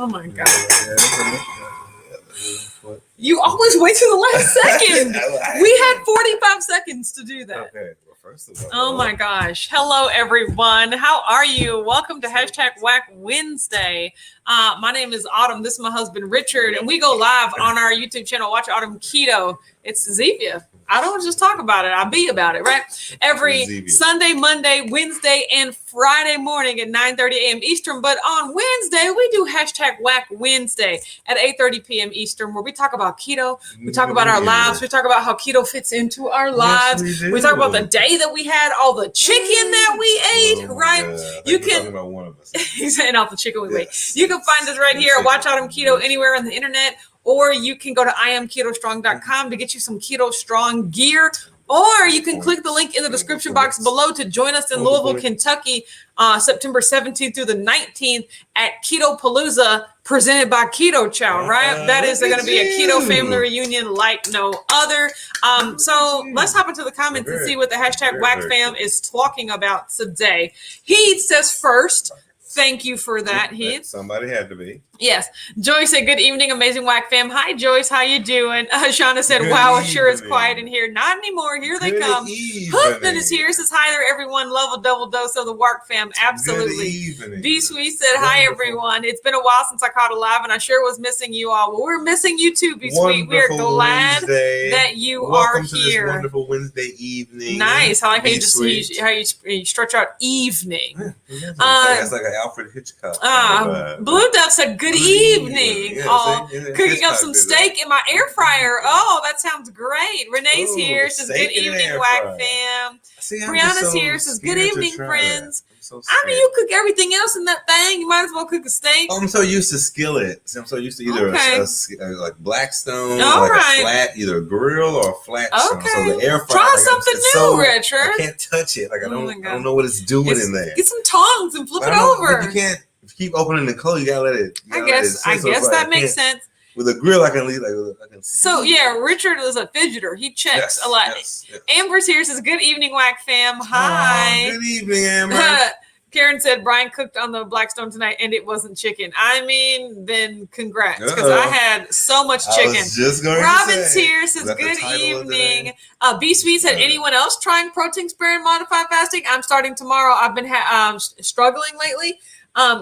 Oh my God. You always wait till the last second. We had 45 seconds to do that. Okay. Well, first of all. Oh my gosh. Hello, everyone. How are you? Welcome to #Whack Wednesday. My name is Autumn. This is my husband, Richard, and we go live on our YouTube channel. Watch Autumn Keto. It's Zevia. I don't just talk about it. I be about it, right? Every Sunday, Monday, Wednesday, and Friday morning at 9:30 a.m. Eastern. But on Wednesday, we do #Whack Wednesday at 8:30 p.m. Eastern, where we talk about keto. We talk about our lives. We talk about how keto fits into our lives. Yes, we talk about the day that we had, all the chicken that we ate, right? You can. About one of us. He's saying all the chicken we ate. You can find us right here. Watch Autumn Keto anywhere on the internet. Or you can go to IamKetoStrong.com to get you some Keto Strong gear. Or you can click the link in the description box below to join us in Louisville, Kentucky, September 17th through the 19th at Keto Palooza, presented by Keto Chow, right? That is going to be a keto family reunion like no other. So let's hop into the comments and see what the #Whack fam is talking about today. Heath says first. Thank you for that, Heath. Somebody had to be. Yes. Joyce said, good evening, amazing Whack fam. Hi, Joyce. How you doing? Shauna said, wow, it sure is quiet in here. Not anymore. Here they come. Hoofman is here. Says, hi there, everyone. Love a double dose of the Whack fam. Absolutely. B Sweet said, hi, everyone. It's been a while since I caught a live, and I sure was missing you all. Well, we're missing you too, B Sweet. We are glad that you are here. Welcome to this wonderful Wednesday evening. Nice. I like how you stretch out evening. That's like an Alfred Hitchcock. Blue Dove said, good evening. Cooking up some steak in my air fryer. Oh, that sounds great. Renee's here. Says, good evening, Whack fam. Brianna's here. Says, good evening, friends. I mean, you cook everything else in that thing. You might as well cook a steak. I'm so used to skillets. I'm so used to either like Blackstone, like a flat, either a grill or a flat stone. So the air fryer. Try something new, Richard. I can't touch it. Like I don't know what it's doing in there. Get some tongs and flip it over. You can't keep opening the cold. You gotta let it. I guess that makes sense. With a grill, I can leave. So yeah, Richard is a fidgeter. He checks a lot. Yes. Amber's here. Says, good evening, Whack fam. Hi. Good evening, Amber. Karen said Brian cooked on the Blackstone tonight and it wasn't chicken. I mean, then congrats, because I had so much chicken. I was just going Robin's to say, here, says good evening. B Sweet said, anyone else trying protein sparing modified fasting? I'm starting tomorrow. I've been struggling lately.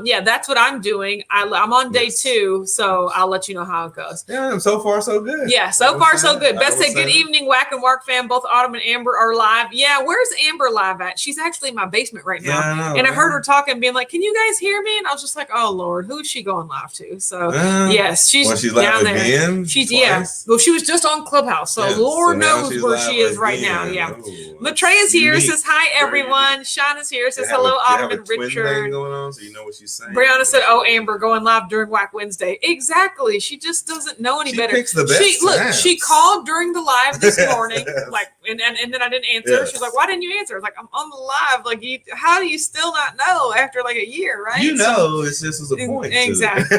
Yeah, that's what I'm doing. I'm on day 2, so I'll let you know how it goes. Yeah, so far so good. Yeah, so far so good. Beth said, good evening, Whack and Work fam. Both Autumn and Amber are live. Yeah, where's Amber live at? She's actually in my basement right now. Yeah, I know, and I heard her talking, being like, can you guys hear me? And I was just like, oh Lord, who's she going live to? So yes, she's down there. Again? She's well, she was just on Clubhouse, so Lord knows where she is right now. Yeah. Matreya's here, says hi everyone. Shauna's here, says hello, Autumn and Richard. Going on, so you know what she's saying. Brianna said, oh, Amber going live during Whack Wednesday. Exactly. She just doesn't know any better. Picks the best she called during the live this morning, like, and then I didn't answer. Yes. She's like, why didn't you answer? I was like, I'm on the live. Like, how do you still not know after like a year, right? You know, it's just as a point. Exactly.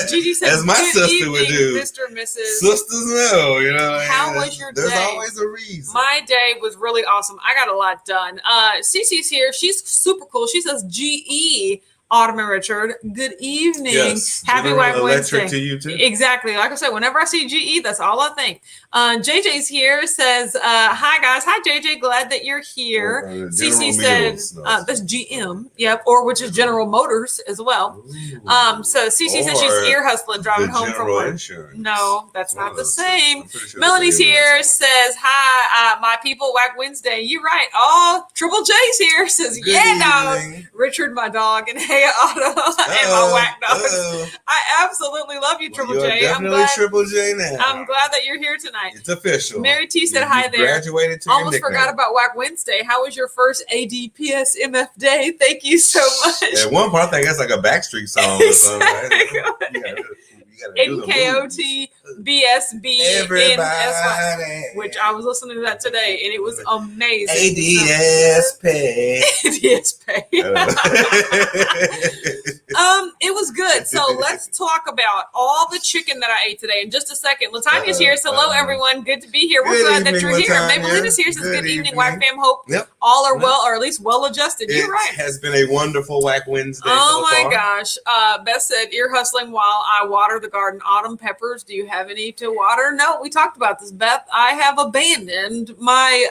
Gigi said, as my sister evening, would do. Mr. and Mrs. Sisters know, you know. How was your day? There's always a reason. My day was really awesome. I got a lot done. Cece's here. She's super cool. She says, GE. Autumn and Richard, good evening. Yes. Happy Whack Wednesday. To you too. Exactly. Like I said, whenever I see GE, that's all I think. JJ's here, says, hi guys. Hi JJ, glad that you're here. CC said, that's GM, yep, or which is General Motors as well. So CC said she's ear hustling, driving home from work. Insurance. No, that's not the same. Sure Melanie's here, says, hi, my people, Whack Wednesday. You're right. Oh, Triple J's here, says, good dog. Richard, my dog, and hey, Otto, and my Whack dogs. I absolutely love you, Triple J. I'm glad, Triple J now. I'm glad that you're here tonight. It's official. Mary T said hi there. Graduated to almost forgot about Whack Wednesday. How was your first ADPSMF day? Thank you so much. At one part, I think that's like a Backstreet song or something. Right? ADKOT BSBNSY, which I was listening to that today, and it was amazing. ADS pay. ADS pay. It was good. So let's talk about all the chicken that I ate today in just a second. Latanya's here. So hello, everyone. Good to be here. We're glad that you're here. Maybellina's here. Says good evening, Whack Fam. Hope all are well, or at least well adjusted. You're right. It has been a wonderful Whack Wednesday. Oh my gosh. Beth said, ear hustling while I water the garden. Autumn peppers. Do you have any to water? No, we talked about this, Beth. I have abandoned my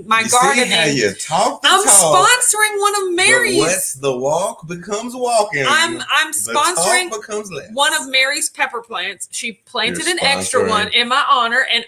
my gardening. See how you talk I'm sponsoring one of Mary's. But what's the walk becomes walking. I'm sponsoring one of Mary's pepper plants. She planted an extra one in my honor, and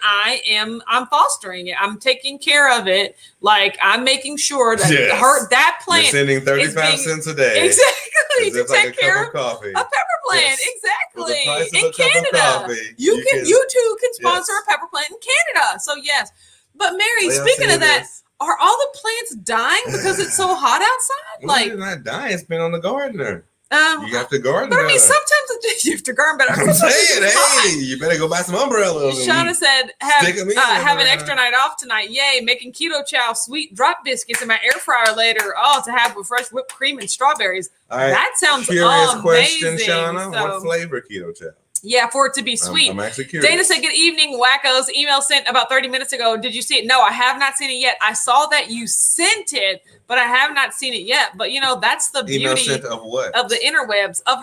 I'm fostering it. I'm taking care of it. Like, I'm making sure that that plant. You're sending 35 cents a day. Exactly. To take care of coffee. A pepper plant. Exactly. In Canada. You too can sponsor a pepper plant in Canada. So yes. But Mary, speaking of that, are all the plants dying because it's so hot outside? Well, they're not dying. It's been on the gardener. You have to garden. But I mean, sometimes you have to garden better. I'm saying, hey, you better go buy some umbrellas. Shauna said, have an extra night off tonight. Yay, making keto chow, sweet drop biscuits in my air fryer later. Oh, to have with fresh whipped cream and strawberries. All right. That sounds amazing. Question, Shauna. What flavor keto chow? Yeah, for it to be sweet. I'm actually curious. Dana said, good evening, wackos. Email sent about 30 minutes ago. Did you see it? No, I have not seen it yet. I saw that you sent it, but I have not seen it yet. But, that's the beauty email sent of what? Of the interwebs, of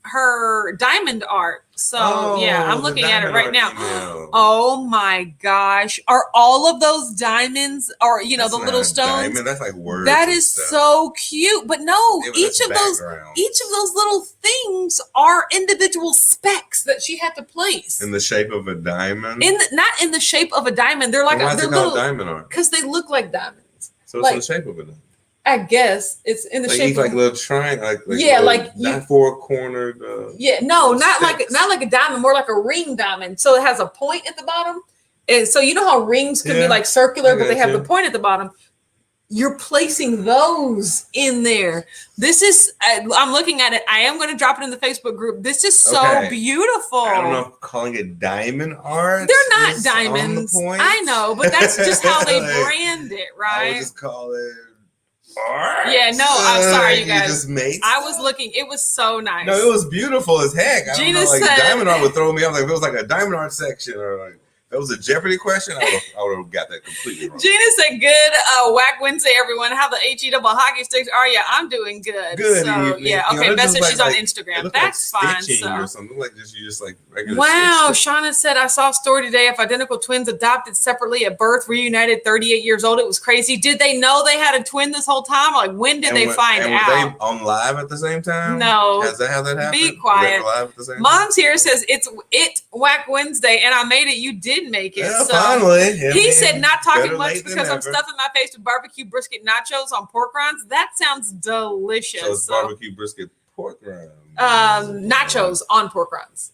her diamond art. So, I'm looking at it right now. Email. Oh, my gosh. Are all of those diamonds, or, the little stones? Diamond. That's like words. That is so cute. But no, each of those little things are individual specks that she had to place. In the shape of a diamond? Not in the shape of a diamond. They're like why is it called diamond art? Because they look like diamonds. So it's in the shape of a diamond. I guess it's in the shape of little triangle, not four-cornered. Not like a diamond, more like a ring diamond. So it has a point at the bottom, and so you know how rings can be like circular, but they have the point at the bottom. You're placing those in there. This is, I'm looking at it. I am going to drop it in the Facebook group. This is so beautiful. I don't know if calling it diamond art. They're not diamonds. I know, but that's just how they brand it, right? I would just call it art. Yeah, no, I'm sorry, you guys. Just made I was looking. It was so nice. No, it was beautiful as heck. Gina said, diamond art would throw me off. Like, if it was like a diamond art section or like, that was a Jeopardy question, I would have got that completely wrong. Gina said, good Whack Wednesday, everyone. How the HE double hockey sticks are you? I'm doing good. Good evening. Yeah, okay. Beth said she's on Instagram. That's fine. Or something like just regular. Wow, Shauna said, I saw a story today of identical twins adopted separately at birth, reunited 38 years old. It was crazy. Did they know they had a twin this whole time? Like, when did they find out? Were they on live at the same time? No. Is that how that happened? Be quiet. Live at the same Mom's here says, it's Whack Wednesday, and I made it. You did make it. Yeah, finally. He said, not talking much because I'm stuffing my face with barbecue brisket nachos on pork rinds. That sounds delicious. So it's barbecue brisket pork rinds. Nachos on pork rinds.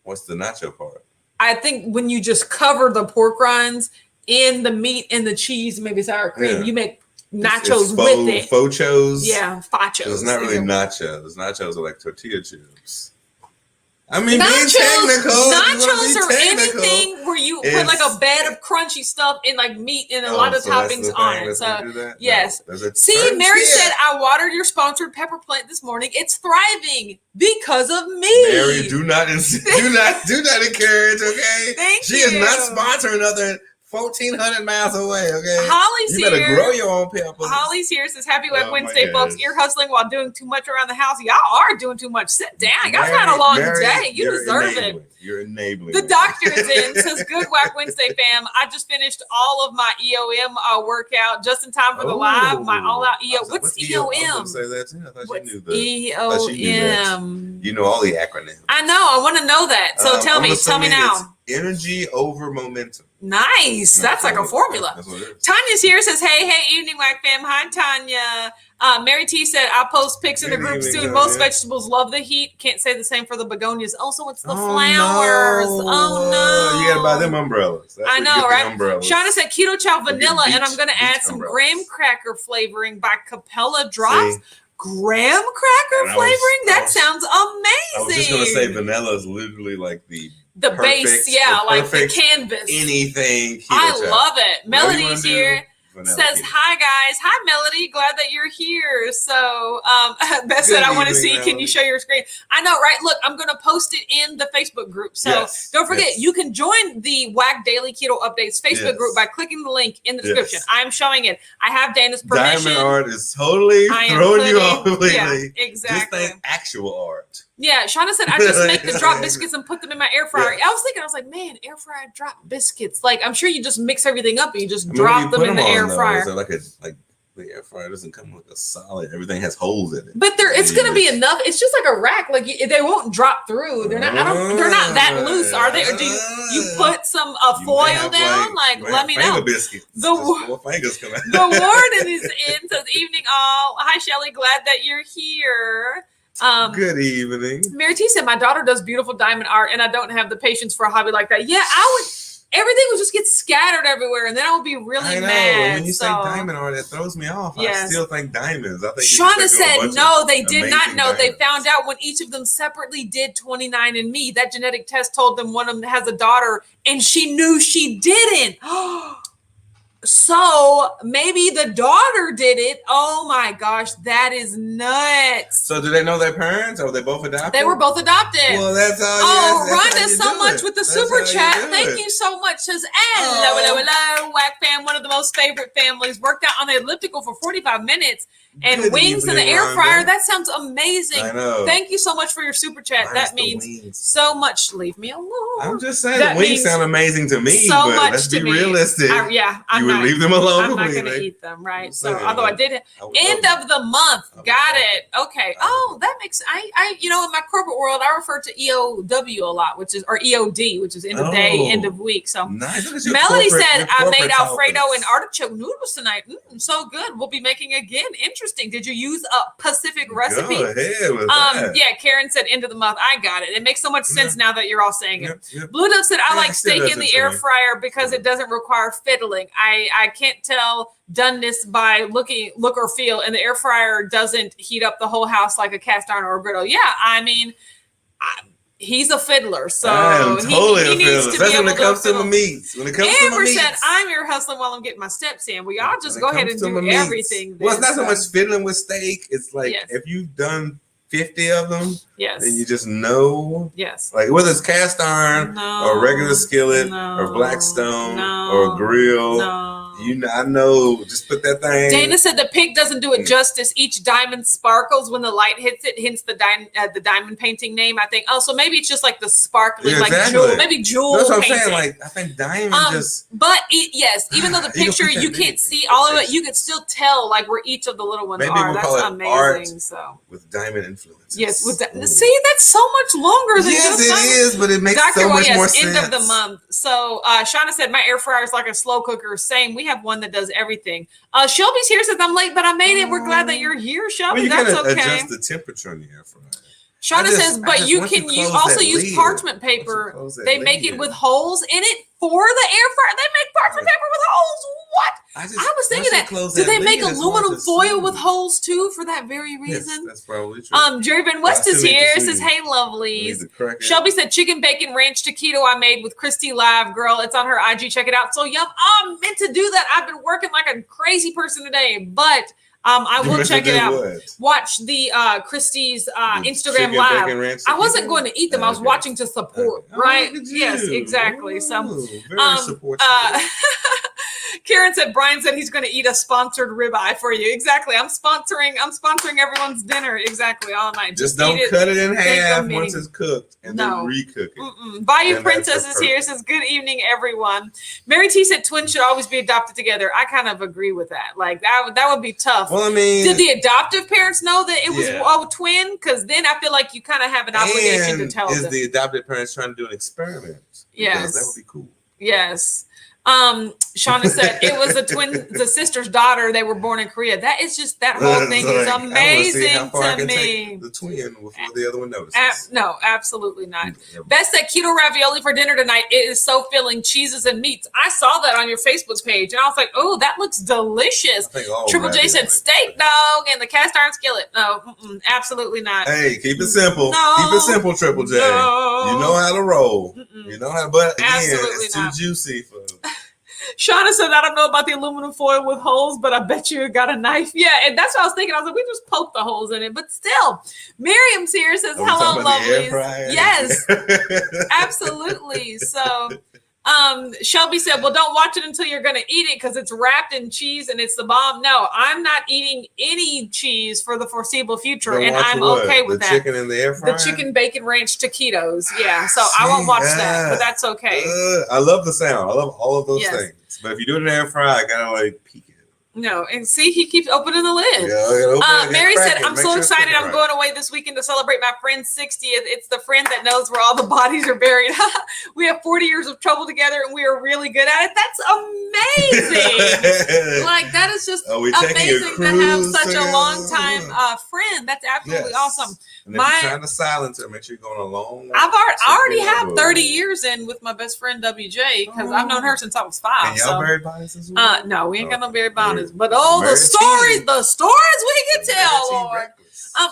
What's the nacho part? I think when you just cover the pork rinds in the meat and the cheese, maybe sour cream, you make nachos with it. Fochos? Yeah, fachos. It's not really nachos. Nachos are like tortilla chips. I mean, being technical. Nachos are anything where you put like a bed of crunchy stuff and like meat and a lot of toppings on it. So yes. See, Mary said, I watered your sponsored pepper plant this morning. It's thriving because of me. Mary, do not encourage, okay? Thank you. She is not sponsoring other 1,400 miles away, okay? Holly's here. You better grow your own peppers. Holly's here, says, happy Wednesday, folks. Ear hustling while doing too much around the house. Y'all are doing too much. Sit down. Y'all had a long day. You deserve it. You're enabling. The doctor is in, says, good Whack Wednesday, fam. I just finished all of my EOM workout just in time for the live. My all-out EOM. What's EOM? I was say that too. I thought you knew that. EOM. You know all the acronyms. I know. I want to know that. So tell me now. Energy over momentum. Nice. That's like a formula. Tanya's here, says, hey, evening, Whack fam. Hi, Tanya. Mary T said, I'll post pics in the group soon. Most vegetables love the heat. Can't say the same for the begonias. Also, it's the flowers. Oh, no. You got to buy them umbrellas. I know, right? Shauna said, keto chow vanilla, and I'm going to add some graham cracker flavoring by Capella Drops. Graham cracker flavoring? That sounds amazing. was just gonna say vanilla is literally like the perfect, base, like the canvas. Anything. I love it. Melody's here. Vanilla says, keto. hi guys. Hi Melody. Glad that you're here. So Beth said, I want to see. Melody. Can you show your screen? I know, right? Look, I'm going to post it in the Facebook group. So don't forget, you can join the WAC Daily Keto Updates Facebook group by clicking the link in the description. I'm showing it. I have Dana's permission. Diamond art is totally throwing you off completely. Yeah, exactly. This thing actual art. Yeah, Shauna said, I just make the drop biscuits and put them in my air fryer. I was thinking, I was like, man, air fryer drop biscuits. Like, I'm sure you just mix everything up and you just drop them in the air fryer. So like the air fryer doesn't come like a solid. Everything has holes in it. But it's going to be enough. It's just like a rack. Like they won't drop through. They're not. They're not that loose, are they? Or do you put some foil down? Like let me know. Biscuits. The warden is in. Says evening all. Hi Shelly, glad that you're here. Good evening. Mary T said, my daughter does beautiful diamond art and I don't have the patience for a hobby like that. Yeah, I would. Everything would just get scattered everywhere and then I would be really mad. When you say diamond art, it throws me off. I still think diamonds. I think Shauna said, no, they did not know. Diamonds. They found out when each of them separately did 29andMe. That genetic test told them one of them has a daughter and she knew she didn't. So maybe the daughter did it. Oh my gosh, that is nuts. So do they know their parents or were they both adopted? They were both adopted. Well, that's all. Oh, Rhonda, so much with the super chat. Thank you so much. Says, hello, WAC fam, one of the most favorite families. Worked out on the elliptical for 45 minutes and Good wings evening, in the air Rhonda. fryer. That sounds amazing. I know. Thank you so much for your super chat. That means so much. Leave me alone. I'm just saying, the wings sound amazing to me. So but much let's to be me. realistic. I'm would leave them alone. I'm not going to eat them, right? So, although I did end of the month. Got it. Okay. Oh, that makes I in my corporate world, I refer to EOW a lot, which is or EOD, which is end of day, end of week. So nice. Melody said, I made Alfredo and artichoke noodles tonight. So good. We'll be making again. Interesting. Did you use a Pacific recipe? Go ahead with that. Yeah, Karen said end of the month. I got it. It makes so much sense now that you're all saying it. Blue Dove said, I like steak in the air fryer because it doesn't require fiddling. I can't tell doneness by look or feel, and the air fryer doesn't heat up the whole house like a cast iron or a griddle. Yeah, I mean, he's a fiddler, so I'm totally he needs to That's be when able it comes to to my meats. When it comes to my Amber meats. said, I'm here hustling while I'm getting my steps in. Well, y'all just go ahead and do everything. Well, it's not so much fiddling with steak. It's like if you've done 50 of them, then you just know. Like whether it's cast iron or regular skillet or Blackstone or grill. I know. Just put that thing. Dana said the pig doesn't do it justice. Each diamond sparkles when the light hits it. Hence the diamond painting name. I think. Oh, so maybe it's just like the sparkling, like jewel, maybe jewel. That's what painting. I'm saying. Like I think diamond just. But even though the picture you can't see all of it, you could still tell like where each of the little ones are. That's amazing. So with diamond influences. Yes, with that. See, that's so much longer than just it is, but it makes so much more sense. End of the month. So Shauna said my air fryer is like a slow cooker. Same. We have one that does everything. Shelby's here, says I'm late, but I made it. We're glad that you're here, Shelby. Well, that's okay. Adjust the temperature in the air fryer. Shauna says, but you can also use parchment paper. They make it with holes in it for the air fryer. They make parchment paper with holes. What? I was thinking that. Do they make aluminum foil with holes too for that very reason? Yes, that's probably true. Jerry Van West is here. Says, hey, lovelies. Shelby said, chicken bacon ranch taquito I made with Christy Live. Girl, it's on her IG. Check it out. So, yum. I meant to do that. I've been working like a crazy person today, but I will check it out. Watch the Christie's Instagram live. I wasn't going to eat them. I was watching to support, right? Yes, exactly. So, Karen said, Brian said he's going to eat a sponsored ribeye for you. Exactly. I'm sponsoring everyone's dinner. Exactly. All night. Just don't cut it in half once it's cooked and then recook it. Bayou Princess is here. Says, good evening, everyone. Mary T said twins should always be adopted together. I kind of agree with that. Like that would be tough. Well, I mean, did the adoptive parents know that it was a twin? Because then I feel like you kind of have an obligation to tell them. Is the adopted parents trying to do an experiment? Yes. That would be cool. Yes. Shauna said it was the sister's daughter. They were born in Korea. That is just, that whole thing is amazing to me. The twin before the other one notices. No, absolutely not. Best said keto ravioli for dinner tonight. It is so filling, cheeses and meats. I saw that on your Facebook page, and I was like, oh, that looks delicious. Triple J said steak dog and the cast iron skillet. No, absolutely not. Hey, keep it simple. No, keep it simple, Triple J. No. You know how to roll. You know how, but again, it's too juicy for. Shauna said, I don't know about the aluminum foil with holes, but I bet you got a knife. Yeah, and that's what I was thinking. I was like, we just poked the holes in it. But still, Miriam's here, says, hello, lovelies. Yes, absolutely. So Shelby said, well, don't watch it until you're going to eat it because it's wrapped in cheese and it's the bomb. No, I'm not eating any cheese for the foreseeable future, and I'm okay with that. The chicken in the air fryer? The chicken bacon ranch taquitos. Yeah, so I won't watch that, but that's okay. I love the sound. I love all of those things. But if you do it in the air fryer, I got to like peek it. No, and see, he keeps opening the lid. Mary said, I'm so excited. I'm going away this weekend to celebrate my friend's 60th. It's the friend that knows where all the bodies are buried. We have 40 years of trouble together, and we are really good at it. That's amazing. Like, that is just amazing to have such a long-time friend. That's absolutely awesome. And if you're trying to silence her, make sure you're going a long way. I already have 30 years in with my best friend, WJ, because I've known her since I was 5. And y'all buried bodies as well? No, we ain't got no buried bodies. But the stories we can tell, Lord.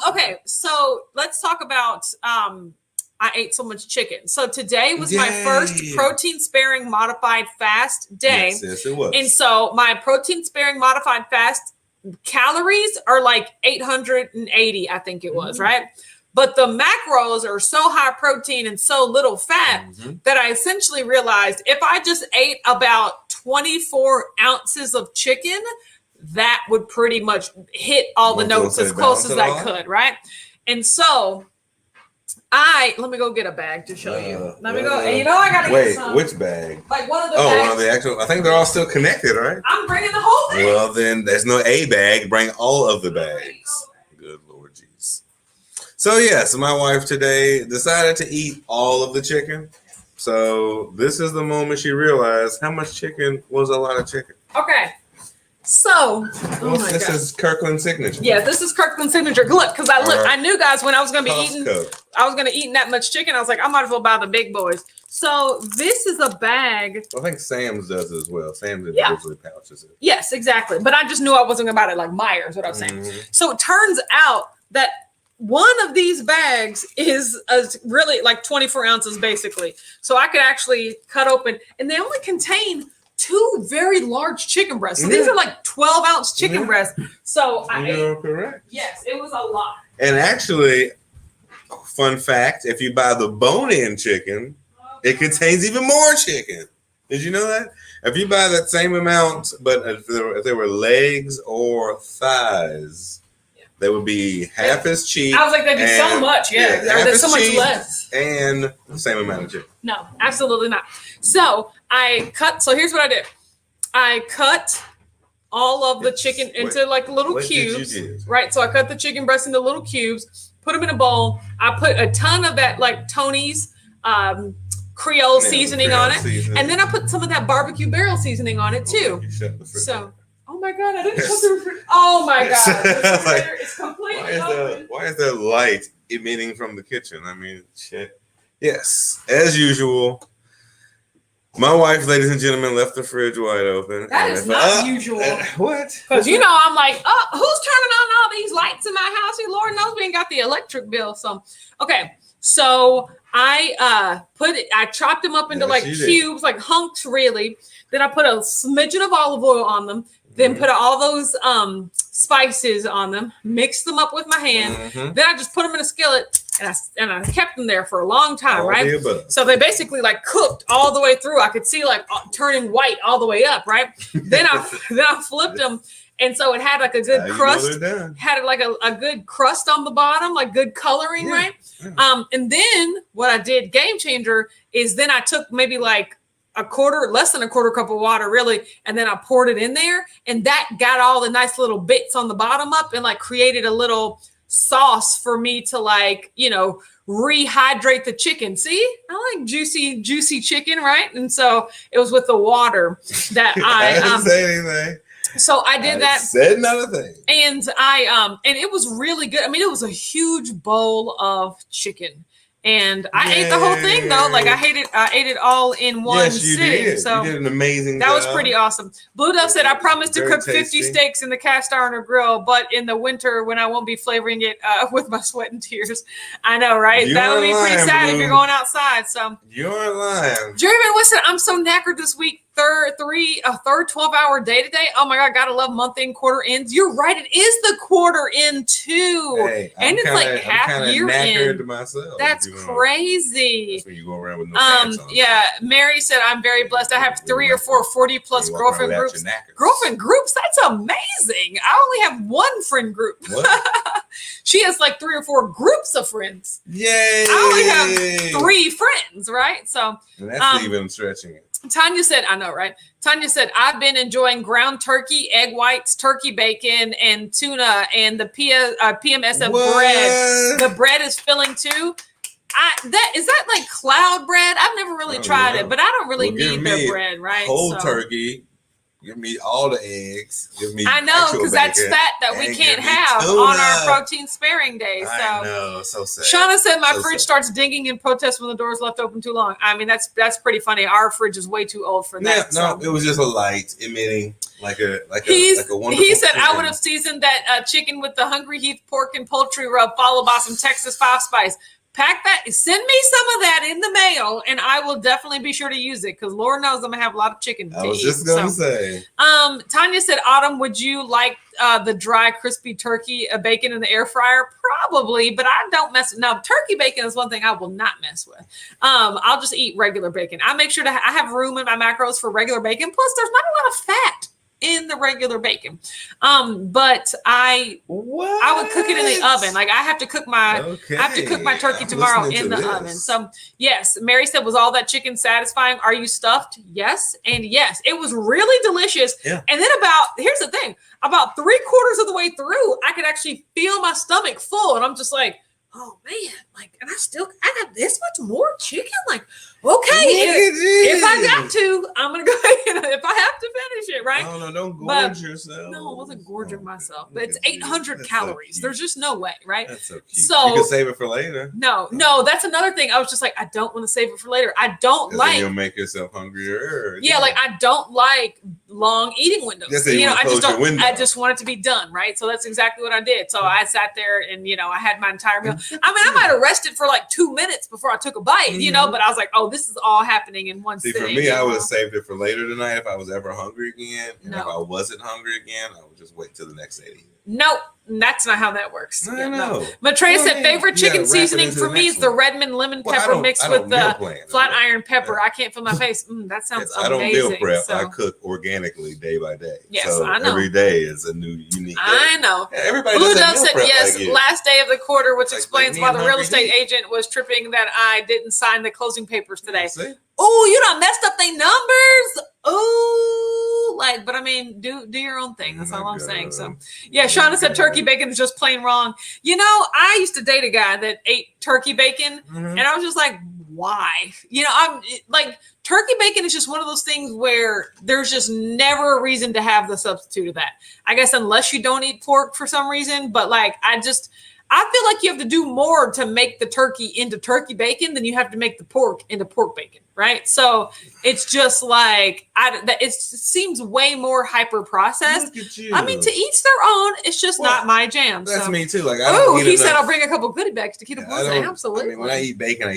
Okay, so let's talk about I ate so much chicken. So today was my first protein sparing modified fast day. Yes, it was. And so my protein sparing modified fast calories are like 880, I think it was, right? But the macros are so high protein and so little fat that I essentially realized if I just ate about 24 ounces of chicken, that would pretty much hit all the notes as close as I could, right? And so let me go get a bag to show you. Let me go. And I gotta get some. Which bag? Like one of the bags. One of the actual. I think they're all still connected, right? I'm bringing the whole thing. Well, then there's no A bag. Bring all of the bags. Good Lord, jeez. So my wife today decided to eat all of the chicken. So this is the moment she realized how much chicken was a lot of chicken. Okay. So, this is Kirkland's signature. Yeah, this is Kirkland's signature. Look, because I knew, guys, when I was going to be eating that much chicken, I was like, I might as well buy the big boys. So this is a bag. I think Sam's does as well. Sam's individually pouches it. Yes, exactly. But I just knew I wasn't going to buy it like Myers, what I was saying. So it turns out that one of these bags is really like 24 ounces, basically. So I could actually cut open, and they only contain 2 very large chicken breasts. So these are like 12-ounce chicken breasts. So you're correct. Yes, it was a lot. And actually, fun fact, if you buy the bone-in chicken, it contains even more chicken. Did you know that? If you buy that same amount, but if there were legs or thighs, they would be half as cheap. I was like, that'd be so much. Yeah, there's so much less. And the same amount of chicken. No, absolutely not. So I cut. So here's what I did. I cut all of the chicken into like little cubes. Right. So I cut the chicken breast into little cubes, put them in a bowl. I put a ton of that like Tony's Creole seasoning on it. And then I put some of that barbecue barrel seasoning on it too. So, oh my God, I didn't shut the refrigerator. Oh my God. The refrigerator is completely open. Why is there light emitting from the kitchen? I mean, shit. Yes, as usual. My wife, ladies and gentlemen, left the fridge wide open. That is not usual. What? Because I'm like, who's turning on all these lights in my house? And Lord knows we ain't got the electric bill. So, okay. So I chopped them up into like cubes, like hunks, really. Then I put a smidgen of olive oil on them. Then put all those spices on them, mixed them up with my hand. Then I just put them in a skillet, and I kept them there for a long time, right? So they basically like cooked all the way through. I could see like turning white all the way up, right? then I flipped them, and so it had like a good crust. Had like a good crust on the bottom, like good coloring, right? And then what I did, game changer, is then I took maybe like less than a quarter cup of water, really. And then I poured it in there, and that got all the nice little bits on the bottom up and like created a little sauce for me to like, rehydrate the chicken. See, I like juicy chicken, right? And so it was with the water that I didn't say anything. So I did that. Said another thing. And and it was really good. I mean, it was a huge bowl of chicken. And I ate the whole thing though. Like I ate it all in one sitting. Did. So you did an amazing job. That was pretty awesome. Blue Dove said, I promised to cook 50 steaks in the cast iron or grill, but in the winter when I won't be flavoring it with my sweat and tears. I know, right? That would be pretty sad if you're going outside. So you're lying. Jerry Van Winston, I'm so knackered this week. Third 12-hour day today. Oh my God, gotta love month end, quarter ends. You're right, it is the quarter end too. Hey, and it's like half year end. Myself, that's crazy. That's when you go around with no pants on. Yeah, Mary said, I'm very blessed. I have 3 or 4 40+ girlfriend groups. Girlfriend groups? That's amazing. I only have 1 friend group. What? She has like 3 or 4 groups of friends. Yay! I only have 3 friends, right? So that's even stretching it. Tanya said, I know, right? Tanya said, I've been enjoying ground turkey, egg whites, turkey bacon, and tuna, and the PMSF bread. The bread is filling too. Is that like cloud bread? I've never really tried it, but I don't really need their bread, right? Whole turkey. Give me all the eggs. Give me. I know, because that's fat that we can't have on our protein sparing day. So I know, so sad. Shauna said my fridge starts dinging in protest when the door's left open too long. I mean, that's pretty funny. Our fridge is way too old for that. Yeah, no, it was just a light emitting like a wonderful. He said I would have seasoned that chicken with the Hungry Heath pork and poultry rub, followed by some Texas 5 spice. Pack that, send me some of that in the mail, and I will definitely be sure to use it because Lord knows I'm gonna have a lot of chicken. I was just gonna say. Tanya said, Autumn, would you like the dry, crispy turkey bacon in the air fryer? Probably, but I don't mess with. Now, turkey bacon is one thing I will not mess with. I'll just eat regular bacon. I make sure I have room in my macros for regular bacon. Plus, there's not a lot of fat in the regular bacon. But I would cook it in the oven. Like I have to cook my turkey tomorrow in the oven. So yes, Mary said, was all that chicken satisfying? Are you stuffed? Yes. And yes, it was really delicious. Yeah. And then here's the thing, about 3/4 of the way through, I could actually feel my stomach full. And I'm just like, oh man, like, and I got this much more chicken. Like, okay, if I got to, I'm gonna go ahead. If I have to finish it, right? No, don't gorge yourself. No, I wasn't gorging myself. But it's 800 calories. So there's just no way, right? That's so cute. So you can save it for later. No, that's another thing. I was just like, I don't want to save it for later. I don't like. You'll make yourself hungrier. Yeah, like I don't like long eating windows. I just don't. I just want it to be done, right? So that's exactly what I did. So I sat there and I had my entire meal. I mean, I might have rested for like 2 minutes before I took a bite, but I was like, oh, this is all happening in one sitting. For me, I would have saved it for later tonight if I was ever hungry again. And if I wasn't hungry again, I would just wait till the next day to eat. Nope, that's not how that works. I know. Matreya said favorite chicken seasoning for me is the Redmond lemon pepper mixed with the flat iron pepper. I can't feel my face. That sounds amazing. I don't meal prep. I cook organically day by day. Yes, so I know. Every day is a new unique day. I know. Yeah, everybody Blue Dove does said yes, last day of the quarter, which explains why the real estate agent was tripping that I didn't sign the closing papers today. Oh, you done messed up their numbers. Oh, but I mean, do your own thing. That's all I'm saying. So, yeah, Shauna said turkey bacon is just plain wrong. I used to date a guy that ate turkey bacon, and I was just like, why? I'm like, turkey bacon is just one of those things where there's just never a reason to have the substitute of that. I guess unless you don't eat pork for some reason, but like, I feel like you have to do more to make the turkey into turkey bacon than you have to make the pork into pork bacon, right? So it's just like, it seems way more hyper processed. I mean, to each their own. It's just not my jam. That's me too. Like, he said I'll bring a couple goodie bags to Keto Lunch. Absolutely. I mean, when I eat bacon,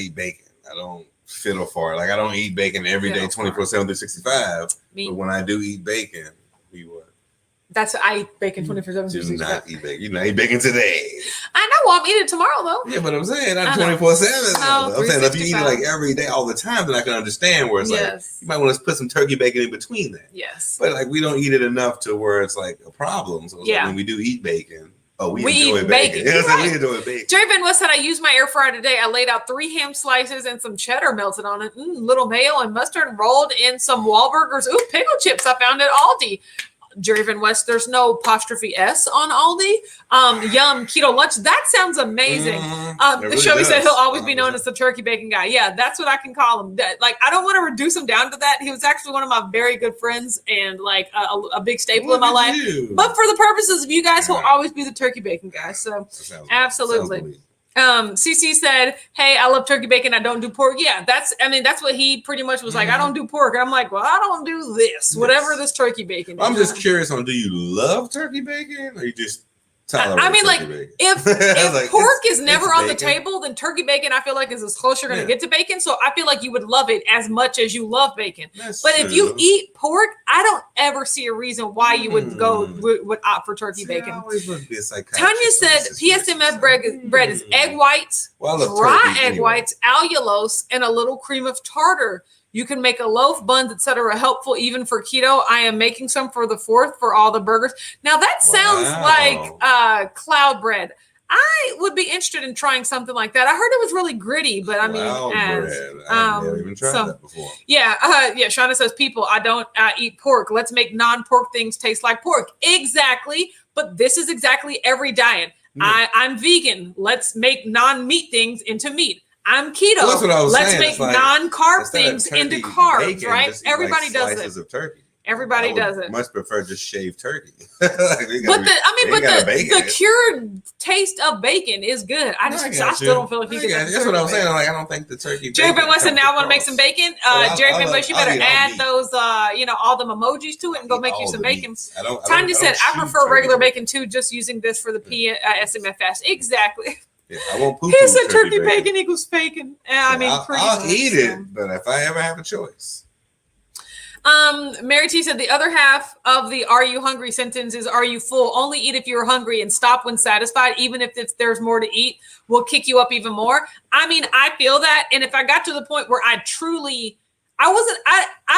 I don't fiddle for it. Like, I don't eat bacon every day, 24/7, 365. But when I do eat bacon, I eat bacon 24/7. Do not eat bacon. You're not eating bacon today. I know. Well, I'm eating it tomorrow, though. Yeah, but I'm saying not 24/7. I'm saying if you eat it like every day, all the time, then I can understand where it's like you might want to put some turkey bacon in between that. Yes. But like we don't eat it enough to where it's like a problem. So like when we do eat bacon, we enjoy bacon. Yeah, right. We enjoy bacon. Jerry Van West said, I used my air fryer today. I laid out 3 ham slices and some cheddar melted on it. Little mayo and mustard rolled in some Wahlburgers. Ooh, pickle chips I found at Aldi. Jerry Van West, there's no apostrophe S on Aldi. Yum Keto Lunch. That sounds amazing. Really Shelby said he'll always be known as the turkey bacon guy. Yeah, that's what I can call him. Like, I don't want to reduce him down to that. He was actually one of my very good friends and like a big staple in my life. But for the purposes of you guys, he'll always be the turkey bacon guy. So absolutely. CC said, hey, I love turkey bacon. I don't do pork. Yeah, that's what he pretty much was like. I don't do pork. And I'm like, well, I don't do this, whatever this turkey bacon is. I'm just curious on, do you love turkey bacon or you just tolerate bacon? If like, pork is never on the table, then turkey bacon, I feel like, is as close you're going to get to bacon. So I feel like you would love it as much as you love bacon. But if you eat pork, I don't ever see a reason why you would would opt for turkey bacon. Tanya said PSMF bread is egg whites, dry egg whites, allulose, and a little cream of tartar. You can make a loaf, buns, etc. Helpful even for keto. I am making some for the 4th for all the burgers. Now that sounds like cloud bread. I would be interested in trying something like that. I heard it was really gritty, but I mean, I've never even tried that before. Yeah, Shauna says, people, I don't eat pork. Let's make non-pork things taste like pork. Exactly, but this is exactly every diet. I'm vegan. Let's make non-meat things into meat. I'm keto. Well, that's what I was saying. Let's make non-carb things into carbs, bacon, right? Everybody does it. Of turkey. Everybody does it. Much prefer just shaved turkey. The cured taste of bacon is good. I still don't feel like you can. That's what I was saying. Like, I don't think the turkey. Jerry Van West said, now I want to make some bacon. Jerry Van West, you better add those, all the emojis to it and go make you some bacon. Tanya said, I prefer regular bacon too, just using this for the SMF fast. Exactly. Yeah, I won't poop. He said turkey bacon equals bacon. I'll eat it, but if I ever have a choice. Mary T said the other half of the "Are you hungry?" sentence is "Are you full?" Only eat if you're hungry and stop when satisfied. Even if there's more to eat, will kick you up even more. I mean, I feel that, and if I got to the point where I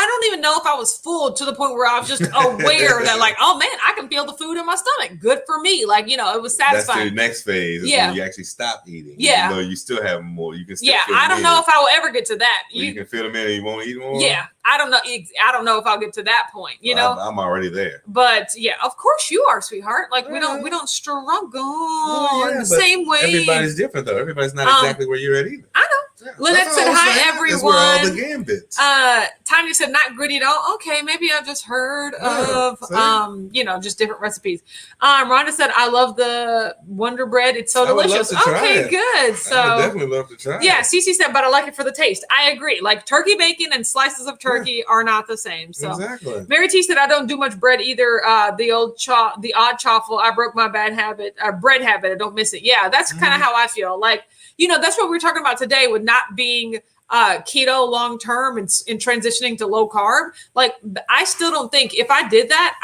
don't even know if I was full to the point where I was just aware that like, oh man, I can feel the food in my stomach. Good for me. Like, it was satisfying. That's the next phase. Yeah. When you actually stop eating. Yeah. Even though you still have more. You can still feel I don't know if I will ever get to that. You can feel them in and you won't eat more. Yeah. I don't know. I don't know if I'll get to that point, I'm already there. But yeah, of course you are, sweetheart. Like we don't struggle in the same way. Everybody's different though. Everybody's not exactly where you're at either. I know. Yeah, Lynette said, hi, everyone. That's where all the gambits. Tanya said, not gritty at all. Okay, maybe I've just heard of, just different recipes. Rhonda said, I love the Wonder Bread. It's so delicious. Okay, good. So I would definitely love to try it. Yeah, Cece said, but I like it for the taste. I agree. Like turkey bacon and slices of turkey are not the same. So exactly. Mary T said, I don't do much bread either. The odd chaffle. I broke my bread habit. I don't miss it. Yeah, that's kind of how I feel. Like, that's what we were talking about today with not being keto long term and transitioning to low carb. Like, I still don't think if I did that,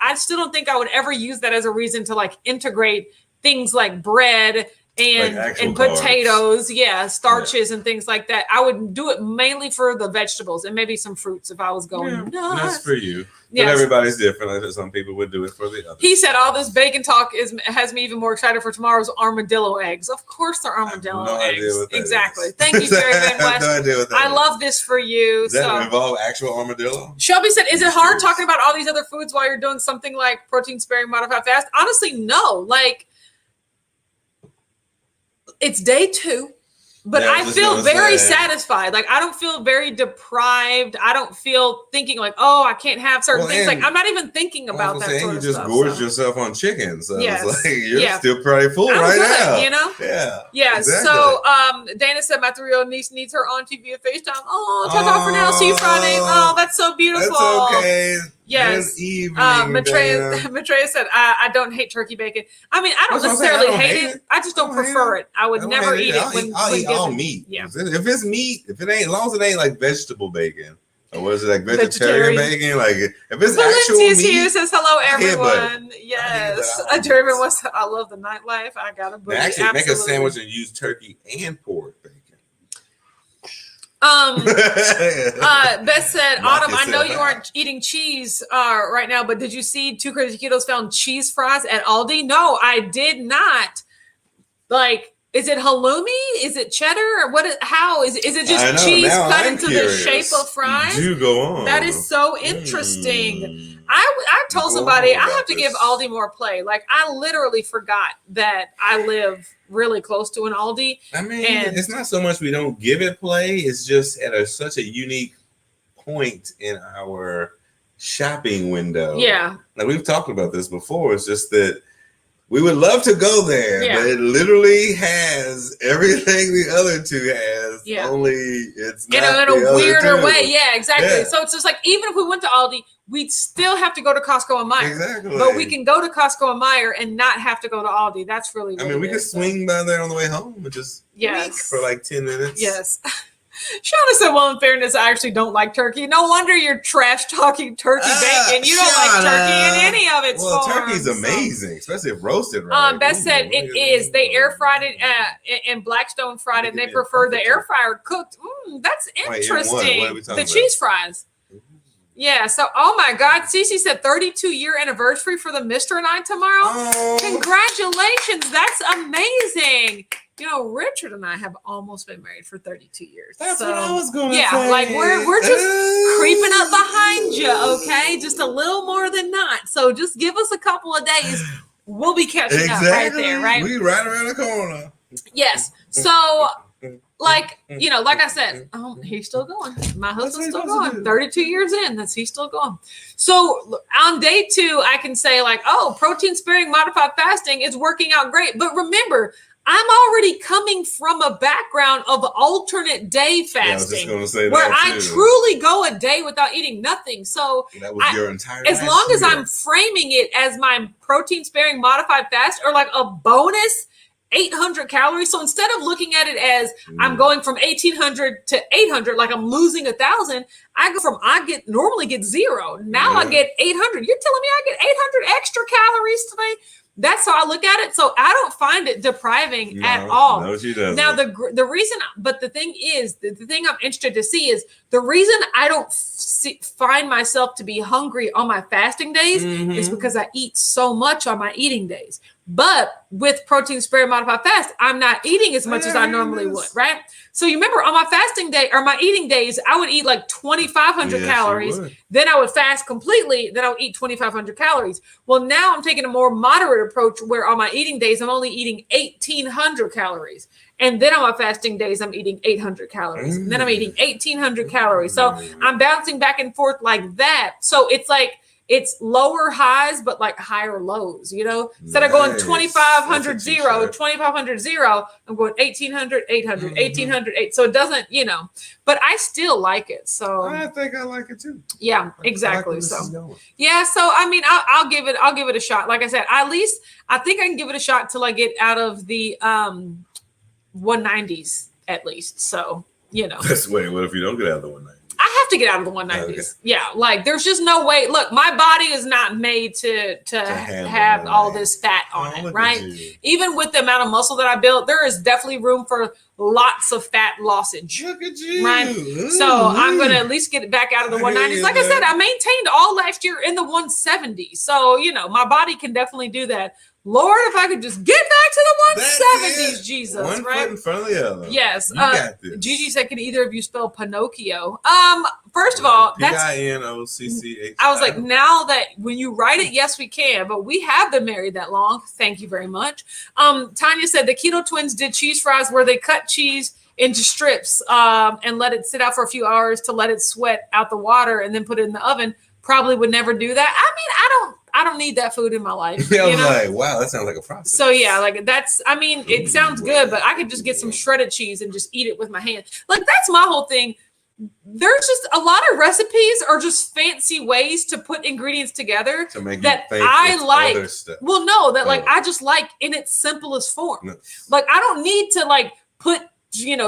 I still don't think I would ever use that as a reason to like integrate things like bread and potatoes, starches and things like that. I would do it mainly for the vegetables and maybe some fruits if I was going. That's for you. But everybody's different. Some people would do it for the others. He said all this bacon talk has me even more excited for tomorrow's armadillo eggs. Of course they're armadillo eggs. Exactly. Thank you, Jerry Van West. No idea what that I love this for you. Does that involve actual armadillo? Shelby said, is it hard talking about all these other foods while you're doing something like protein sparing modified fast? Honestly, no. Like, it's day 2, but I feel very satisfied. Like, I don't feel very deprived. I don't feel thinking like, oh, I can't have certain things. Like, I'm not even thinking about that sort of stuff. You just gorged yourself on chicken. So yes. It's like, you're still pretty full right now. Yeah. Yeah. Exactly. So Dana said my 3-year-old niece needs her auntie via FaceTime. Oh, ta-ta for now. See you Friday. Oh, that's so beautiful. That's okay. Yes. Maitreya said, I don't hate turkey bacon. I mean, I don't necessarily hate it. I just don't prefer it. I would never eat it. I'll eat all meat. Yeah. If it's meat, as long as it ain't like vegetable bacon. Or was it like vegetarian bacon? Like if it's actual meat. Here says hello everyone. Yes. Jeremy was I love the nightlife. I got a booty. Actually make a sandwich and use turkey and pork bacon. Beth said, Autumn, I know you aren't eating cheese right now, but did you see 2 Crazy Ketos found cheese fries at Aldi? No, I did not. Like, is it halloumi? Is it cheddar? Or how is it just cheese cut into the shape of fries? Do go on. That is so interesting. I told somebody I have to give Aldi more play. Like I literally forgot that I live really close to an Aldi. I mean, it's not so much we don't give it play. It's just at such a unique point in our shopping window. Yeah. Like we've talked about this before. It's just that we would love to go there, but it literally has everything the other two has. Yeah. Only it's not in a weirder way. Yeah, exactly. Yeah. So it's just like even if we went to Aldi, we'd still have to go to Costco and Meijer. Exactly. But we can go to Costco and Meijer and not have to go to Aldi. That's really. I mean, we could swing by there on the way home and just for like 10 minutes. Yes. Shauna said, well, in fairness, I actually don't like turkey. No wonder you're trash talking turkey bacon. You don't like turkey in any of its forms. Turkey's amazing, especially if roasted right. Beth said it is. They air fried it and Blackstone fried it, and they prefer the air fryer cooked. That's interesting. What the cheese fries. Yeah, so, oh my God, Cece said 32-year anniversary for the Mr. and I tomorrow. Oh. Congratulations, that's amazing. You know, Richard and I have almost been married for 32 years. That's what I was going to say. Yeah, like we're just creeping up behind you, okay? Just a little more than not. So just give us a couple of days. We'll be catching up right there, right? We right around the corner. Yes. So, like, you know, like I said, he's still going. My husband's still going. 32 years in, he's still going. So on day 2, I can say like, protein sparing modified fasting is working out great. But remember, I'm already coming from a background of alternate day fasting, where I truly go a day without eating nothing. So that was your entire as long as I'm framing it as my protein sparing modified fast or like a bonus 800 calories. So instead of looking at it as I'm going from 1800 to 800, like I'm losing 1,000, I normally get 0. Now I get 800. You're telling me I get 800 extra calories today? That's how I look at it. So I don't find it depriving at all. No, she doesn't. Now, the reason, but the thing is, the thing I'm interested to see is the reason I don't find myself to be hungry on my fasting days is because I eat so much on my eating days. But with protein sparing modified fast, I'm not eating as much as I normally would, right? So you remember on my fasting day or my eating days, I would eat like 2,500 calories. Then I would fast completely. Then I would eat 2,500 calories. Well, now I'm taking a more moderate approach where on my eating days, I'm only eating 1,800 calories. And then on my fasting days, I'm eating 800 calories. And then I'm eating 1,800 calories. So I'm bouncing back and forth like that. So it's like, it's lower highs, but like higher lows, you know, instead of going 2,500, 0, 2,500, 0, I'm going 1,800, 800, 1,800, 8. So it doesn't, you know, but I still like it. So I think I like it too. Yeah, exactly. So yeah. So, I mean, I'll give it a shot. Like I said, at least I think I can give it a shot till I get out of the 190s at least. So, you know, wait, what if you don't get out of the 190s? I have to get out of the 190s. Okay. Yeah, like there's just no way. Look, my body is not made to have all this fat on it, right? Even with the amount of muscle that I built, there is definitely room for lots of fat lossage. Look at you. Right? So I'm going to at least get it back out of the 190s. Like I said, I maintained all last year in the 170s. So, you know, my body can definitely do that. Lord, if I could just get back to the 170s, Jesus, one right? foot in front of the other. Yes. Gigi said, can either of you spell Pinocchio? First of all, that's Pinocci. I was like, now that when you write it, yes, we can, but we have been married that long. Thank you very much. Tanya said the Keto Twins did cheese fries where they cut cheese into strips and let it sit out for a few hours to let it sweat out the water and then put it in the oven. Probably would never do that. I mean, I don't need that food in my life. Yeah, I was like, wow, that sounds like a process. So yeah, like it sounds good, but I could just get some shredded cheese and just eat it with my hands. Like that's my whole thing. There's just a lot of recipes are just fancy ways to put ingredients together to make that I like. Well, no, that like I just like in its simplest form. No. Like I don't need to like put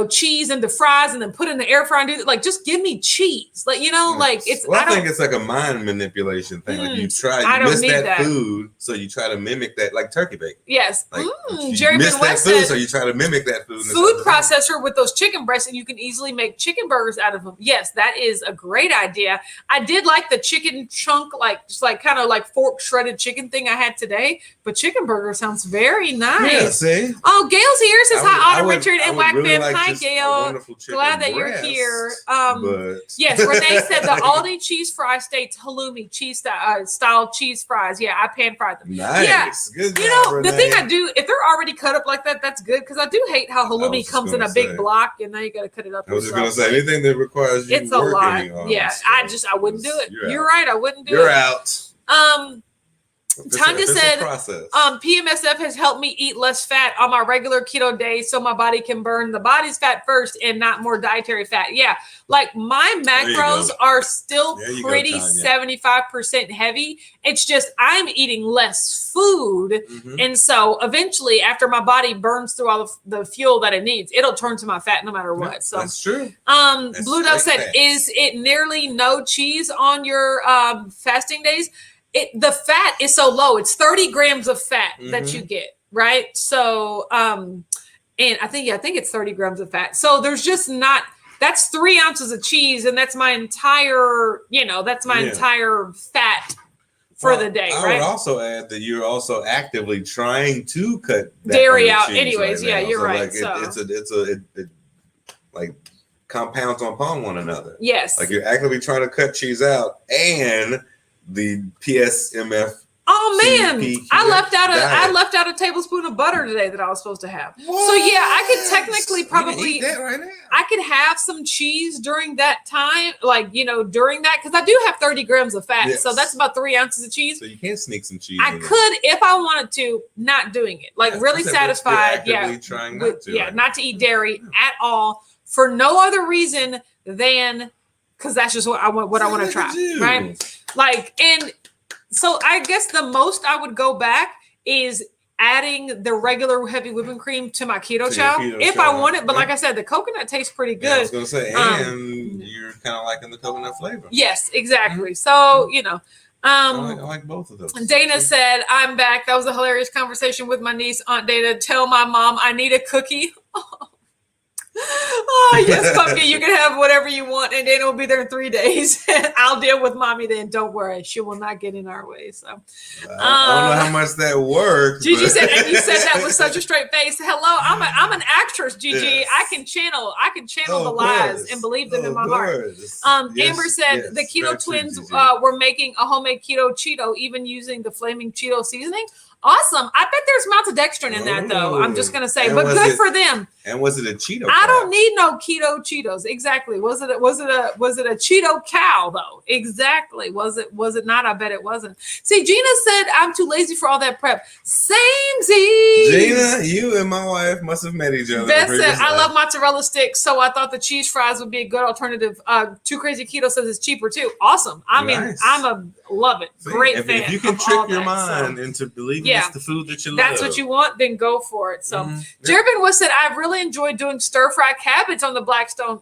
cheese into fries and then put in the air fryer and do that. Like, just give me cheese. Like, like it's. Well, I think it's like a mind manipulation thing. Like you miss that food, so you try to mimic that, like turkey bacon. Yes. Like Jerry miss that food, so you try to mimic that food. Food processor with those chicken breasts, and you can easily make chicken burgers out of them. Yes, that is a great idea. I did like the chicken chunk, like just like kind of like fork shredded chicken thing I had today. But chicken burger sounds very nice. Yeah, see. Oh, Gail's here. Says hi, Autumn, Richard, and Whack in. Hi, Gail. Glad that you're here. Yes, Renee said the Aldi cheese fry states halloumi cheese style cheese fries. Yeah, I pan fried them. Nice. Yeah. Good job, Renee. The thing I do, if they're already cut up like that, that's good because I do hate how halloumi comes in a big block and now you got to cut it up. I was just going to say anything that requires you working on. Yeah, so I wouldn't do it. You're right. I wouldn't do it. You're out. Tanya said, PMSF has helped me eat less fat on my regular keto days so my body can burn the body's fat first and not more dietary fat. Yeah, like my macros are still pretty 75% heavy. It's just I'm eating less food. And so eventually after my body burns through all of the fuel that it needs, it'll turn to my fat no matter what. So that's true. Blue Dove said, is it nearly no cheese on your fasting days? The fat is so low. It's 30 grams of fat that you get, right? So, and I think it's 30 grams of fat. So there's just not, that's 3 ounces of cheese. And that's my entire, entire fat for the day, right? I would also add that you're also actively trying to cut dairy out anyways. Right, you're right. It like compounds upon one another. Yes. Like you're actively trying to cut cheese out and the PSMF. Oh man, I left out a tablespoon of butter today that I was supposed to have. What? So yeah, I could technically probably eat that right now. I could have some cheese during that time, during that, because I do have 30 grams of fat. Yes. So that's about 3 ounces of cheese. So you can sneak some cheese. I could if I wanted to, not doing it. Really satisfied. Trying not to. Not to eat dairy at all for no other reason than because that's just what I want to try. Right? And so I guess the most I would go back is adding the regular heavy whipping cream to my keto chow if I want it. But like I said, the coconut tastes pretty good. I was going to say, and you're kind of liking the coconut flavor. Yes, exactly. So, I like both of those. Dana said, I'm back. That was a hilarious conversation with my niece, Aunt Dana. Tell my mom I need a cookie. Oh, yes, Pumpkin, you can have whatever you want, and Dana will be there in 3 days. I'll deal with mommy then. Don't worry. She will not get in our way. So I don't know how much that works. Gigi said, and you said that with such a straight face. Hello, I'm an actress, Gigi. Yes. I can channel the lies and believe them in my heart. Amber said the Keto Twins were making a homemade keto Cheeto, even using the flaming Cheeto seasoning. Awesome. I bet there's maltodextrin in that, though. I'm just going to say, but good for them. And was it a Cheeto cow? I don't need no keto Cheetos. Exactly. Was it a Cheeto cow, though? Exactly. Was it not? I bet it wasn't. See, Gina said, I'm too lazy for all that prep. Same-sy. Gina, you and my wife must have met each other. Beth said, I love mozzarella sticks, so I thought the cheese fries would be a good alternative. Too Crazy Keto says it's cheaper, too. Awesome. I mean, love it. See, Great fan. If you can trick your mind into believing it's the food that you love. That's what you want, then go for it. So Jervin was said, I've really enjoyed doing stir-fry cabbage on the Blackstone.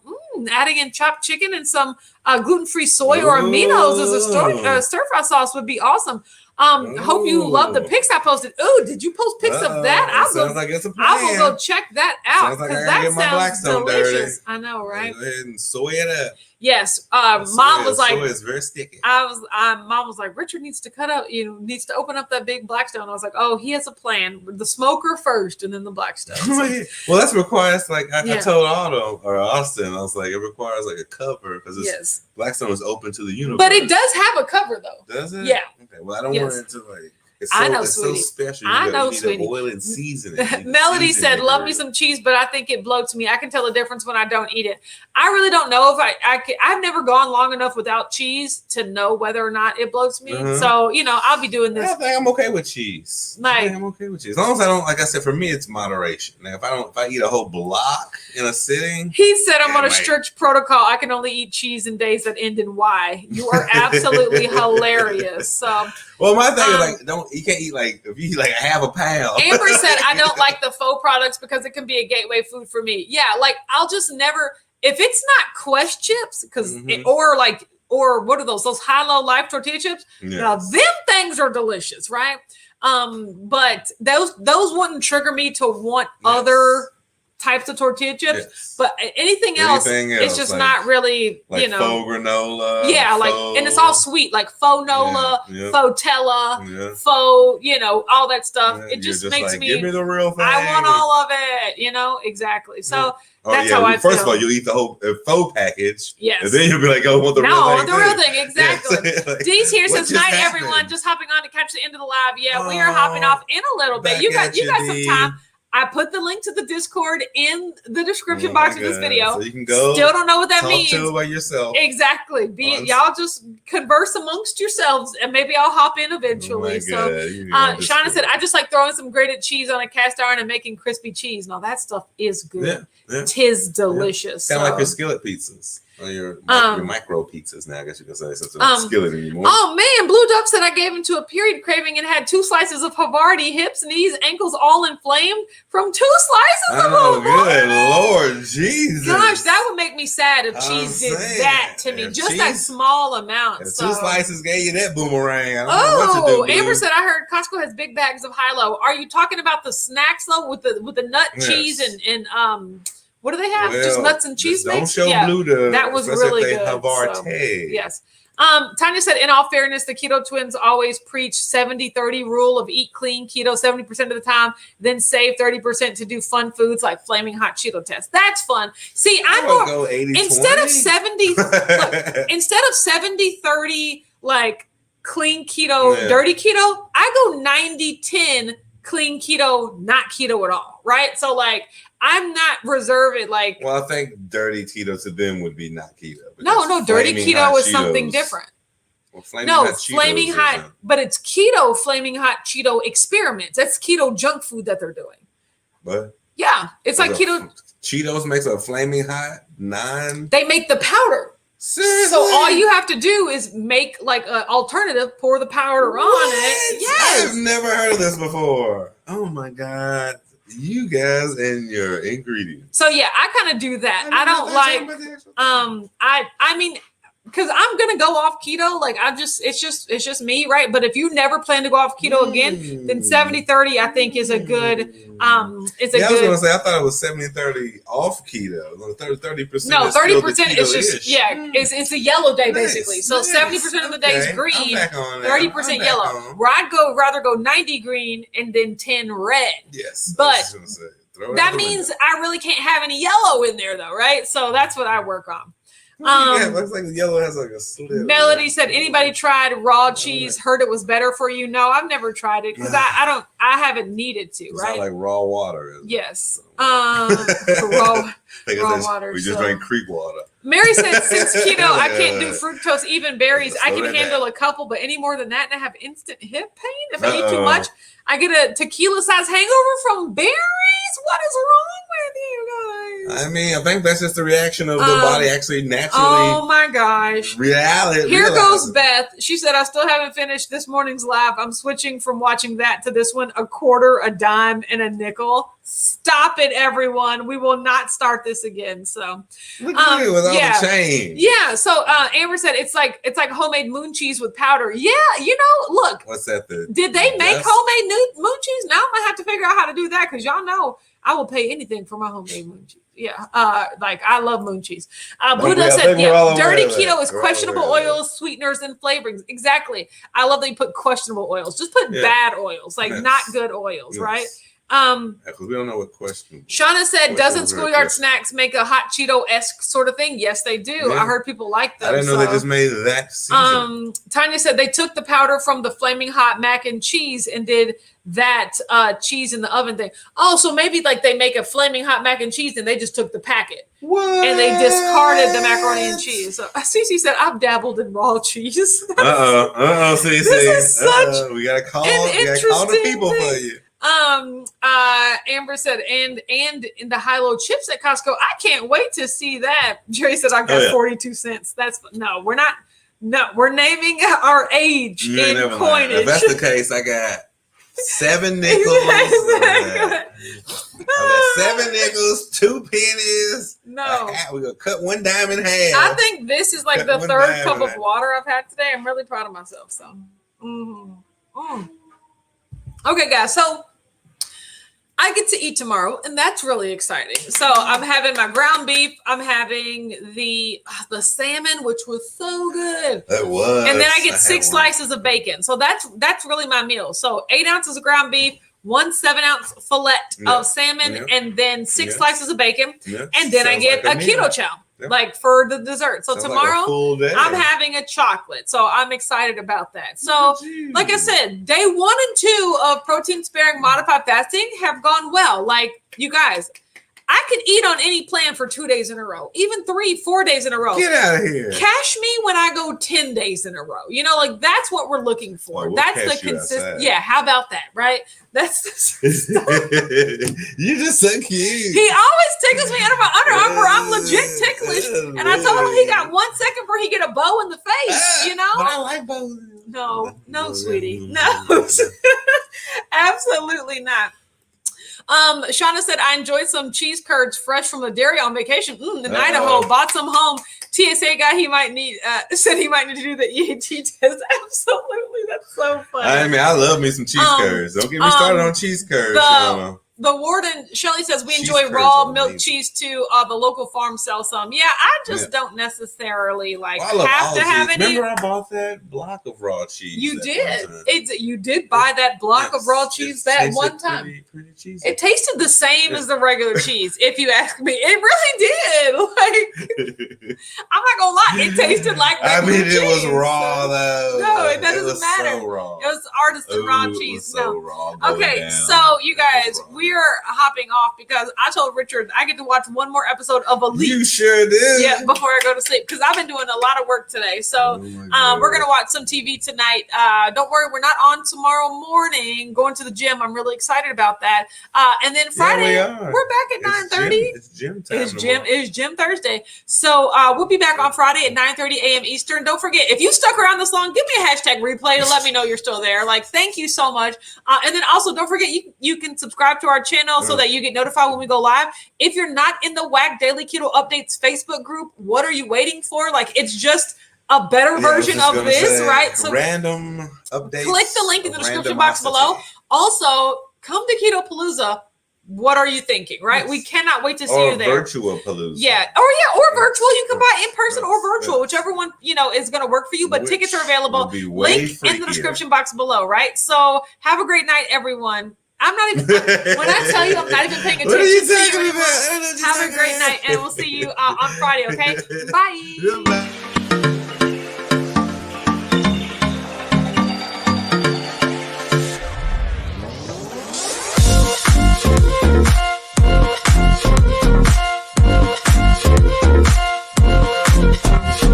Adding in chopped chicken and some gluten-free soy or aminos as a stir-fry sauce would be awesome. Hope you love the pics I posted. Ooh, did you post pics of that? I will go check that out because that sounds delicious. I know, right? Go ahead and soy it up. Yes. Mom was like, soy is very sticky. Mom was like, Richard needs to needs to open up that big Blackstone. I was like, oh, he has a plan. The smoker first and then the Blackstone. So, well, that's requires I told Austin, I was like, it requires like a cover because Blackstone is open to the universe. But it does have a cover though. Does it? Yeah. Okay. Well, I don't want it to it's so special. I know, sweetie. Oil and seasoning. Melody said, love me some cheese, but I think it bloats me. I can tell the difference when I don't eat it. I really don't know if I've never gone long enough without cheese to know whether or not it bloats me. So, I'll be doing this. I think I'm okay with cheese. I'm okay with cheese. As long as I don't, like I said, for me, it's moderation. Now, if I eat a whole block in a sitting. He said, I'm on a strict protocol. I can only eat cheese in days that end in Y. You are absolutely hilarious. So, well, my thing is you can't eat if you eat a half a pound. Amber said, I don't like the faux products because it can be a gateway food for me. Yeah, I'll just never, if it's not Quest chips, or what are those high-low life tortilla chips? Yes. Now, them things are delicious, right? But those wouldn't trigger me to want other types of tortilla chips, but anything else, it's just like, not really, like, you know, faux granola. Yeah, like, and it's all sweet, like faux nola, faux tella, faux, you know, all that stuff. It just makes like, me, give me the real thing. I want all of it, you know, exactly. So that's how I feel. First of all, you'll eat the whole faux package. Yes. And then you'll be like, oh, I want the real thing. No, the real thing, exactly. Like, Dee's here says, night, everyone. Just hopping on to catch the end of the live. Yeah, we are hopping off in a little bit. You got some time. I put the link to the Discord in the description box of this video. So you can go. Still don't know what that means. Talk to it by yourself. Exactly. Y'all just converse amongst yourselves, and maybe I'll hop in eventually. Shauna said, I just like throwing some grated cheese on a cast iron and making crispy cheese. No, that stuff is good. Yeah. Tis delicious. Kind of like your skillet pizzas. Or your micro pizzas now, I guess you can say, since it's not skillet anymore. Oh man, Blue Duck said I gave him to a period craving and had 2 slices of Havarti, hips, knees, ankles all inflamed from 2 slices of Havarti. Good Lord Jesus. Gosh, that would make me sad if cheese did that to me. Just that small amount. 2 slices gave you that boomerang. I don't know what to do. Amber said I heard Costco has big bags of high-low. Are you talking about the snacks though with the nut cheese and what do they have? Just nuts and cheese mix? Don't show Blue Duck. That was really good. Yes. Tanya said, in all fairness, the keto twins always preach 70-30 rule of eat clean keto 70% of the time, then save 30% to do fun foods like flaming hot Cheeto test. That's fun. See, I'm more instead of 70-30 like clean keto, dirty keto, I go 90-10 clean keto, not keto at all. Right. So like, I'm not reserved like. Well, I think dirty keto to them would be not keto. No, dirty keto is something different. Well, flaming hot, but it's keto flaming hot Cheeto experiments. That's keto junk food that they're doing. What? Yeah, it's like keto. Cheetos makes a flaming hot nine. They make the powder. Seriously? So all you have to do is make like an alternative, pour the powder on it. Yes. I've never heard of this before. Oh my God. You guys and your ingredients. So yeah, I kind of do that. I don't like I mean, because I'm gonna go off keto. Like it's just me, right? But if you never plan to go off keto again, then 70-30 I think is a good I was gonna say I thought it was 70-30 off keto. 30%. No, 30% is just it's a yellow day basically. So 70% of the day is green, 30% yellow. Where I'd rather go 90 green and then 10 red. Yes. But that means I really can't have any yellow in there though, right? So that's what I work on. Looks like the yellow has like a slit. Melody said, anybody tried raw cheese? Heard it was better for you? No, I've never tried it because I haven't needed to. It's right? Not like raw water. Yes. Raw water. We just drink creek water. Mary said, since keto, I can't do fructose, even berries. I can handle a couple, but any more than that, and I have instant hip pain. If I eat too much, I get a tequila-sized hangover from berries. What is wrong with you guys? I mean, I think that's just the reaction of the body actually naturally. Oh my gosh! Reality. Here goes Beth. She said, "I still haven't finished this morning's live. I'm switching from watching that to this one. A quarter, a dime, and a nickel. Stop it, everyone. We will not start this again." So, look at you with all the change. Yeah. So Amber said it's like homemade moon cheese with powder. Yeah. You know, look. What's that? Did they make homemade moon cheese? Now I'm gonna have to figure out how to do that because y'all know I will pay anything for my homemade moon cheese. Yeah. Like I love moon cheese. Buddha said, dirty keto is questionable oils, sweeteners, and flavorings. Exactly. I love that you put questionable oils. Just put bad oils, like not good oils, right? Because we don't know what question. Shauna said, doesn't Schoolyard Snacks make a hot Cheeto-esque sort of thing? Yes, they do. Yeah. I heard people like them. I didn't know they just made that season. Tanya said they took the powder from the flaming hot mac and cheese and did that cheese in the oven thing. Oh, so maybe like they make a flaming hot mac and cheese and they just took the packet. What? And they discarded the macaroni and cheese. So Cece said, I've dabbled in raw cheese. Cece. This is such we gotta call the people for you. Amber said, and in the high-low chips at Costco. I can't wait to see that. Jerry said, I got 42 cents. We're not. No, we're naming our age in coinage. If that's the case, I got 7 nickels. I got 7 nickels, 2 pennies. No. We're going to cut 1 dime in half. I think this is like the 3rd cup of water I've had today. I'm really proud of myself. So, Okay, guys. So I get to eat tomorrow, and that's really exciting. So I'm having my ground beef. I'm having the salmon, which was so good. It was. And then I get 6 slices of bacon. So that's really my meal. So 8 ounces of ground beef, 1 7-ounce fillet of salmon, and then 6 slices of bacon. And then I get a keto chow. Like for the dessert. So tomorrow I'm having a chocolate. So I'm excited about that. So like I said, day 1 and 2 of protein sparing modified fasting have gone well. Like you guys, I could eat on any plan for 2 days in a row, even 3, 4 days in a row. Get out of here. Cash me when I go 10 days in a row. You know, like that's what we're looking for. Well, that's the consistent. Yeah. How about that? Right. That's you just so cute. He always tickles me under my Armour. I'm legit ticklish. And I told him he got 1 second before he get a bow in the face, you know? But I like bows. No, sweetie. No. Absolutely not. Shauna said, I enjoyed some cheese curds fresh from the dairy on vacation in Idaho. Bought some home. TSA guy said he might need to do the EDT test. Absolutely. That's so funny. I mean, I love me some cheese curds. Don't get me started on cheese curds. The warden, Shelly says, we enjoy raw milk cheese too. The local farm sells some. Yeah, I just don't necessarily have to have any. Remember I bought that block of raw cheese? You did. You did buy that block of raw cheese that one time. Pretty cheesy. It tasted the same as the regular cheese, if you ask me. It really did. Like, I'm not gonna lie, it tasted like regular cheese. It was raw though. No, it doesn't matter. So raw. It was artisan raw cheese. So raw. Okay, so you guys, we are hopping off because I told Richard I get to watch one more episode of Elite. You sure did. Yeah, before I go to sleep because I've been doing a lot of work today. So we're gonna watch some TV tonight. Don't worry, we're not on tomorrow morning. Going to the gym. I'm really excited about that. And then Friday we're back at 9:30. It's gym time. It's gym Thursday. So we'll be back on Friday at 9:30 a.m. Eastern. Don't forget, if you stuck around this long, give me a hashtag replay to let me know you're still there. Like, thank you so much. And then also don't forget you can subscribe to our channel so that you get notified when we go live. If you're not in the WAC Daily Keto Updates Facebook group, what are you waiting for? Like, it's just a better version of this, right? So random updates. Click the link in the description box below. Also, come to Keto Palooza. What are you thinking, right? Yes. We cannot wait to see you there. Virtual Palooza. Yeah. Or virtual. You can buy in person or virtual, whichever one, is going to work for you. But tickets are available. Link in the description box below, right? So have a great night, everyone. I'm not even, when I tell you I'm not even paying attention what are you to you talking anymore. about? Have a great night, and we'll see you on Friday, okay? Bye.